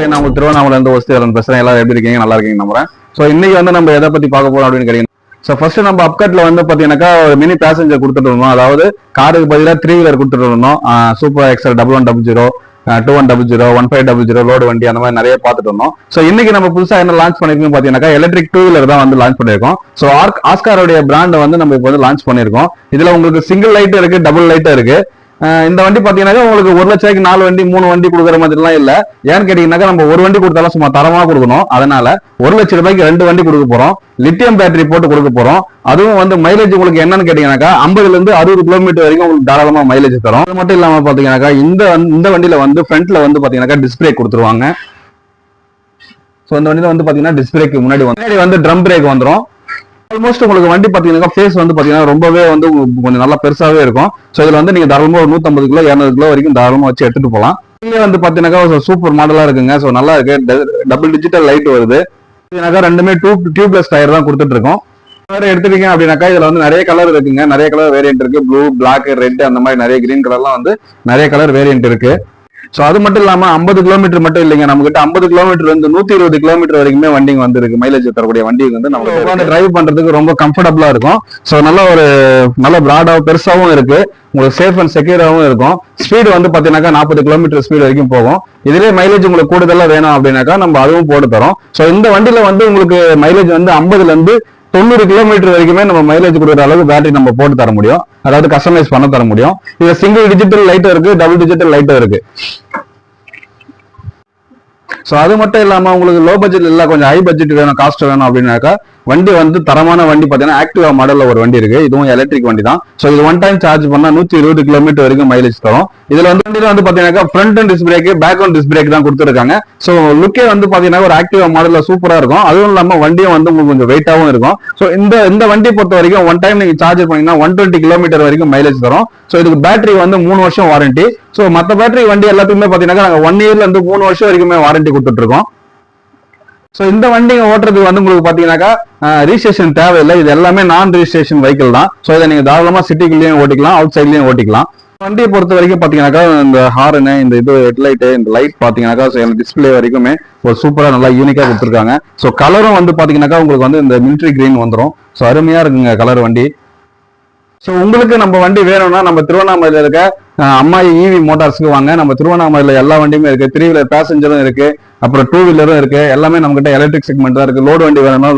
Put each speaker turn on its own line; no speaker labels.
நான் உங்களுக்கு திருவண்ணாமலை இருந்து வசதியாளன் பேசுறேன். எல்லாரும் எப்படி இருக்கீங்க? நல்லா இருக்கீங்க நம்புறேன். ஸோ இன்னைக்கு வந்து நம்ம எதை பத்தி பார்க்க போறோம் அப்படின்னு கேட்டீங்கன்னா, ஸோ ஃபர்ஸ்ட் நம்ம அப்கட்ல வந்து பாத்தீங்கன்னாக்கா ஒரு மினி பேசஞ்சர் கொடுத்துட்டு இருந்தோம். அதாவது காருக்கு பதிலாக 3 வீலர் கொடுத்துட்டு இருந்தோம். சூப்பர் எக்ஸல் 1100, 2100, 1500 லோடு வண்டி அந்த மாதிரி நிறைய பார்த்துட்டு இருந்தோம். ஸோ இன்னைக்கு நம்ம புதுசா என்ன லான்ச் பண்ணிருக்கோம் பாத்தீங்கன்னாக்கா எலக்ட்ரிக் 2 வீலர் தான் வந்து லான்ச் பண்ணிருக்கோம். ஸோ ஆஸ்காரோடைய பிராண்ட் வந்து நம்ம இப்போ வந்து லான்ச் பண்ணிருக்கோம். இதுல உங்களுக்கு சிங்கிள் லைட் இருக்கு, டபுள் லைட் இருக்கு. இந்த வண்டி பாத்தீங்கன்னா உங்களுக்கு 1 லட்சம் ரூபாய்க்கு 4 வண்டி 3 வண்டி கொடுக்குற மாதிரி எல்லாம் இல்ல. ஏன்னு கேட்டீங்கன்னாக்கா நம்ம ஒரு வண்டி கொடுத்தாலும் சும்மா தரமா கொடுக்கணும். அதனால 1 லட்சம் ரூபாய்க்கு 2 வண்டி கொடுக்க போறோம். லித்தியம் பேட்டரி போட்டு கொடுக்க போறோம். அதுவும் வந்து மைலேஜ் உங்களுக்கு என்னன்னு கேட்டீங்கன்னாக்கா 50ல இருந்து 60 கிலோமீட்டர் வரைக்கும் உங்களுக்கு தாராளமா மைலேஜ் தரும். அது மட்டும் இல்லாம பாத்தீங்கன்னாக்கா இந்த வண்டியில வந்து ஃப்ரண்ட்ல வந்து பாத்தீங்கன்னாக்கா டிஸ்பிளே கொடுத்துருவாங்க. ஸோ இந்த வண்டியில வந்து பாத்தீங்கன்னா டிஸ்பிளேக்கு முன்னாடி வந்து ட்ரம் பிரேக் வந்துடும். ஆல்மோஸ்ட் உங்களுக்கு வண்டி பாத்தீங்கன்னா ஃபேஸ் வந்து பாத்தீங்கன்னா ரொம்பவே வந்து கொஞ்சம் நல்லா பெருசாவே இருக்கும். ஸோ இதுல வந்து நீங்க தாராளமா ஒரு 150 கிலோ 200 கிலோ வரைக்கும் தாராளமா வச்சு எடுத்துட்டு போகலாம். இங்கே வந்து பாத்தீங்கன்னா சூப்பர் மாடலா இருக்குங்க. ஸோ நல்லா இருக்கு. டபுள் டிஜிட்டல் லைட் வருது. ரெண்டுமே டியூப்லெஸ் டயர் தான் கொடுத்துட்டு இருக்கோம். எடுத்துட்டீங்க அப்படின்னாக்கா இதுல வந்து நிறைய கலர் இருக்குங்க. நிறைய கலர் வேரியன்ட் இருக்கு. ப்ளூ, பிளாக், ரெட் அந்த மாதிரி நிறைய கிரீன் கலர்லாம் வந்து நிறைய கலர் வேரியன்ட் இருக்கு. ஸோ அது மட்டும் இல்லாம 50 கிலோமீட்டர் மட்டும் இல்லைங்க, நம்ம கிட்ட 50 கிலோமீட்டர் வந்து 120 கிலோமீட்டர் வரைக்குமே வண்டி வந்து இருக்கு. மைலேஜ் தரக்கூடிய வண்டி வந்து நம்ம உட்காந்து டிரைவ் பண்றதுக்கு ரொம்ப கம்ஃபர்டபுளா இருக்கும். ஸோ நல்ல பிராடாவும் பெருசாவும் இருக்கு. உங்களுக்கு சேஃப் அண்ட் செக்யூராகவும் இருக்கும். ஸ்பீடு வந்து பாத்தீங்கன்னாக்கா 40 கிலோமீட்டர் ஸ்பீடு வரைக்கும் போகும். இதுலேயே மைலேஜ் உங்களுக்கு கூடுதலா வேணும் அப்படின்னாக்கா நம்ம அதுவும் போட்டு தரோம். ஸோ இந்த வண்டியில வந்து உங்களுக்கு மைலேஜ் வந்து 50ல இருந்து 90 கிலோமீட்டர் வரைக்குமே நம்ம மைலேஜ் கொடுக்குற அளவுக்கு பேட்டரி நம்ம போட்டு தர முடியும். அதாவது கஸ்டமைஸ் பண்ண தர முடியும். இது சிங்கிள் டிஜிட்டல் லைட்டும் இருக்கு, டபுள் டிஜிட்டல் லைட்டும் இருக்கு. ஸோ அது மட்டும் இல்லாம உங்களுக்கு லோ பட்ஜெட் இல்ல, கொஞ்சம் ஹை பட்ஜெட் வேணும், காஸ்ட் வேணும் அப்படின்னாக்கா வண்டி வந்து தரமான வண்டி பாத்தீங்கன்னா ஆக்டிவா மாடல்ல ஒரு வண்டி இருக்கு. இதுவும் எலக்ட்ரிக் வண்டி தான். ஸோ இது ஒன் டைம் சார்ஜ் பண்ணா 120 கிலோமீட்டர் வரைக்கும் மைலேஜ் தரும். இதுல வந்து வண்டியில வந்து பாத்தீங்கன்னா front and disc brake, back and disc brake தான் கொடுத்துருக்காங்க. ஸோ லுக்கே வந்து பாத்தீங்கன்னா ஒரு ஆக்டிவா மாடல்ல சூப்பரா இருக்கும். அதுவும் இல்லாம வண்டியும் வந்து உங்களுக்கு கொஞ்சம் வெயிட்டாவும் இருக்கும். ஸோ இந்த வண்டி பொறுத்த வரைக்கும் ஒன் டைம் நீங்க சார்ஜ் பண்ணீங்கன்னா 120 கிலோமீட்டர் வரைக்கும் மைலேஜ் தரும். ஸோ இதுக்கு பேட்டரி வந்து 3 வருஷம் வாரண்டி. ஸோ மற்ற பேட்டரி வண்டி எல்லாத்துக்குமே பாத்தீங்கன்னா நாங்க 1 இயர்ல இருந்து 3 வருஷம் வரைக்குமே வாரண்டி கொடுத்துட்டு இருக்கோம். ஸோ இந்த வண்டிங்க ஓட்டுறதுக்கு வந்து உங்களுக்கு பாத்தீங்கன்னாக்கா ரிஜிஸ்ட்ரேஷன் தேவையில்லை. இது எல்லாமே நான் ரிஜிஸ்ட்ரேஷன் வெஹிக்கிள் தான். ஸோ இதை நீங்க தாராளமா சிட்டிக்குள்ளேயும் ஓட்டிக்கலாம், அவுட் சைட்லயும் ஓட்டிக்கலாம். வண்டியை பொறுத்த வரைக்கும் பாத்தீங்கன்னாக்கா இந்த ஹார்னு, இந்த ஹெட்லைட், இந்த லைட் பாத்தீங்கன்னாக்கா டிஸ்பிளே வரைக்குமே ஒரு சூப்பரா நல்லா யூனிக்கா கொடுத்துருக்காங்க. ஸோ கலரும் வந்து பாத்தீங்கன்னாக்கா உங்களுக்கு வந்து இந்த மிலிட்ரி கிரீன் வந்துடும். ஸோ அருமையா இருக்குங்க கலர் வண்டி. ஸோ உங்களுக்கு நம்ம வண்டி வேணும்னா நம்ம திருவண்ணாமலையில இருக்க அம்மாயி இவி மோட்டார்ஸ்க்கு வாங்க. நம்ம திருவண்ணாமலையில எல்லா வண்டியுமே இருக்கு. 3 வீலர் பேசஞ்சரும் இருக்கு, அப்புறம் 2 வீலரும் இருக்கு. எல்லாமே நம்ம கிட்ட எலக்ட்ரிக் செக்மெண்ட் தான் இருக்கு. லோடு வண்டி வேணும்னா